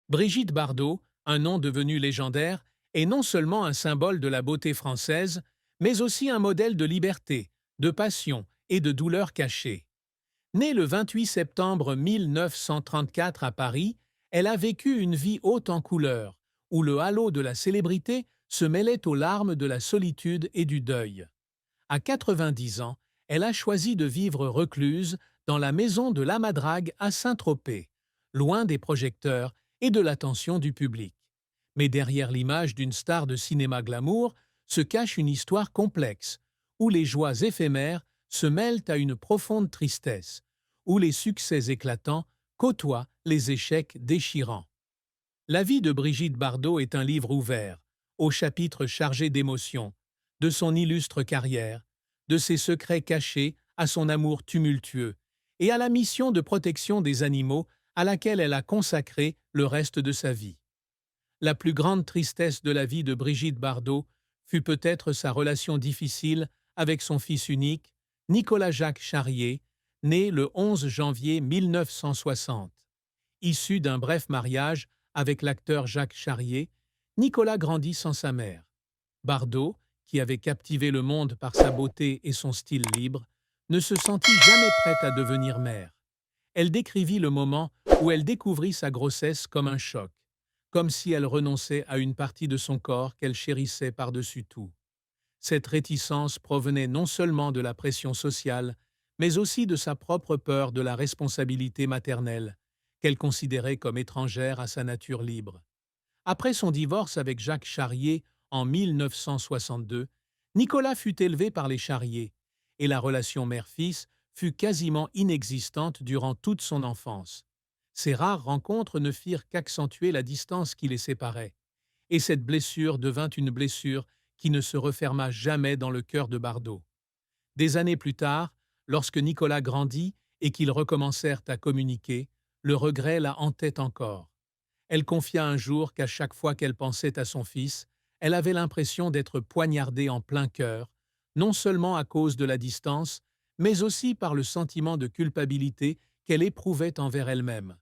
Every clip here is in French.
Brigitte Bardot, un nom devenu légendaire, est non seulement un symbole de la beauté française, mais aussi un modèle de liberté, de passion et de douleur cachée. Née le 28 septembre 1934 à Paris, elle a vécu une vie haute en couleurs, où le halo de la célébrité se mêlait aux larmes de la solitude et du deuil. À 90 ans, elle a choisi de vivre recluse dans la maison de l'Amadrague à Saint-Tropez, loin des projecteurs et de l'attention du public. Mais derrière l'image d'une star de cinéma glamour se cache une histoire complexe, où les joies éphémères se mêlent à une profonde tristesse, où les succès éclatants côtoient les échecs déchirants. La vie de Brigitte Bardot est un livre ouvert, aux chapitres chargés d'émotions, de son illustre carrière, de ses secrets cachés à son amour tumultueux, et à la mission de protection des animaux à laquelle elle a consacré le reste de sa vie. La plus grande tristesse de la vie de Brigitte Bardot fut peut-être sa relation difficile avec son fils unique, Nicolas-Jacques Charrier, né le 11 janvier 1960. Issu d'un bref mariage avec l'acteur Jacques Charrier, Nicolas grandit sans sa mère. Bardot, qui avait captivé le monde par sa beauté et son style libre, ne se sentit jamais prête à devenir mère. Elle décrivit le moment où elle découvrit sa grossesse comme un choc, comme si elle renonçait à une partie de son corps qu'elle chérissait par-dessus tout. Cette réticence provenait non seulement de la pression sociale, mais aussi de sa propre peur de la responsabilité maternelle, qu'elle considérait comme étrangère à sa nature libre. Après son divorce avec Jacques Charrier en 1962, Nicolas fut élevé par les Charrier, et la relation mère-fils fut quasiment inexistante durant toute son enfance. Ces rares rencontres ne firent qu'accentuer la distance qui les séparait, et cette blessure devint une blessure qui ne se referma jamais dans le cœur de Bardot. Des années plus tard, lorsque Nicolas grandit et qu'ils recommencèrent à communiquer, le regret la hantait encore. Elle confia un jour qu'à chaque fois qu'elle pensait à son fils, elle avait l'impression d'être poignardée en plein cœur, non seulement à cause de la distance, mais aussi par le sentiment de culpabilité qu'elle éprouvait envers elle-même.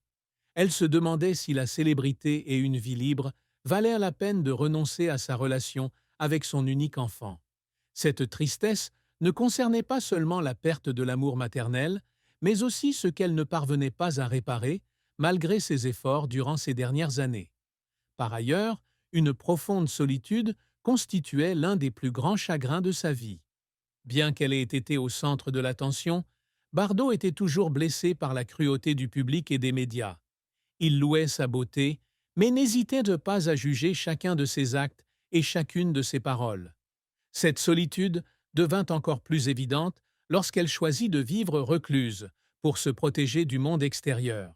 Elle se demandait si la célébrité et une vie libre valaient la peine de renoncer à sa relation avec son unique enfant. Cette tristesse ne concernait pas seulement la perte de l'amour maternel, mais aussi ce qu'elle ne parvenait pas à réparer, malgré ses efforts durant ces dernières années. Par ailleurs, une profonde solitude constituait l'un des plus grands chagrins de sa vie. Bien qu'elle ait été au centre de l'attention, Bardot était toujours blessée par la cruauté du public et des médias. Il louait sa beauté, mais n'hésitait pas à juger chacun de ses actes et chacune de ses paroles. Cette solitude devint encore plus évidente lorsqu'elle choisit de vivre recluse pour se protéger du monde extérieur.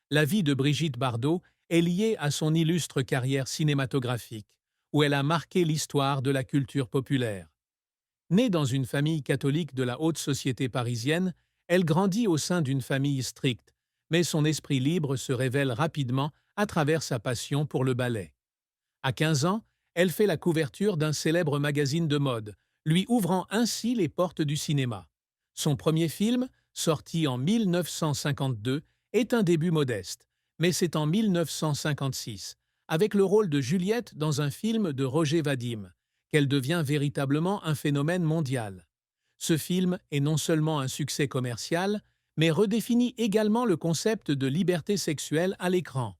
La vie de Brigitte Bardot est liée à son illustre carrière cinématographique, où elle a marqué l'histoire de la culture populaire. Née dans une famille catholique de la haute société parisienne, elle grandit au sein d'une famille stricte, mais son esprit libre se révèle rapidement à travers sa passion pour le ballet. À 15 ans, elle fait la couverture d'un célèbre magazine de mode, lui ouvrant ainsi les portes du cinéma. Son premier film, sorti en 1952, est un début modeste, mais c'est en 1956, avec le rôle de Juliette dans un film de Roger Vadim, qu'elle devient véritablement un phénomène mondial. Ce film est non seulement un succès commercial, mais redéfinit également le concept de liberté sexuelle à l'écran.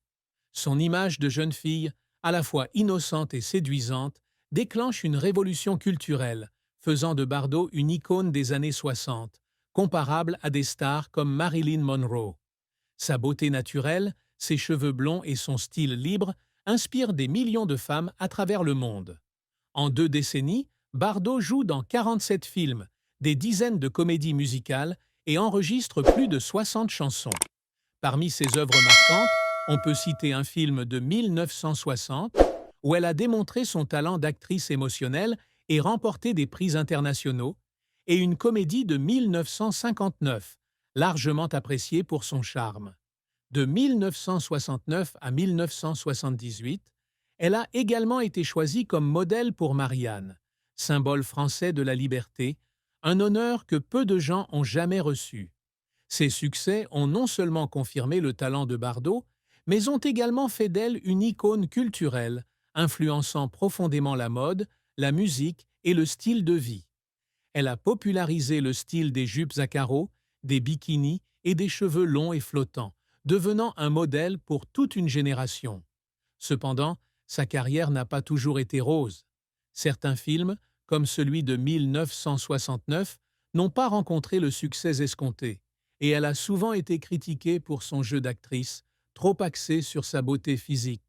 Son image de jeune fille, à la fois innocente et séduisante, déclenche une révolution culturelle, faisant de Bardot une icône des années 60, comparable à des stars comme Marilyn Monroe. Sa beauté naturelle, ses cheveux blonds et son style libre inspirent des millions de femmes à travers le monde. En 2 décennies, Bardot joue dans 47 films, des dizaines de comédies musicales et enregistre plus de 60 chansons. Parmi ses œuvres marquantes, on peut citer un film de 1960 où elle a démontré son talent d'actrice émotionnelle et remporté des prix internationaux, et une comédie de 1959, largement appréciée pour son charme. De 1969 à 1978, elle a également été choisie comme modèle pour Marianne, symbole français de la liberté, un honneur que peu de gens ont jamais reçu. Ces succès ont non seulement confirmé le talent de Bardot, mais ont également fait d'elle une icône culturelle, influençant profondément la mode, la musique et le style de vie. Elle a popularisé le style des jupes à carreaux, des bikinis et des cheveux longs et flottants, devenant un modèle pour toute une génération. Cependant, sa carrière n'a pas toujours été rose. Certains films, comme celui de 1969, n'ont pas rencontré le succès escompté, et elle a souvent été critiquée pour son jeu d'actrice, trop axé sur sa beauté physique.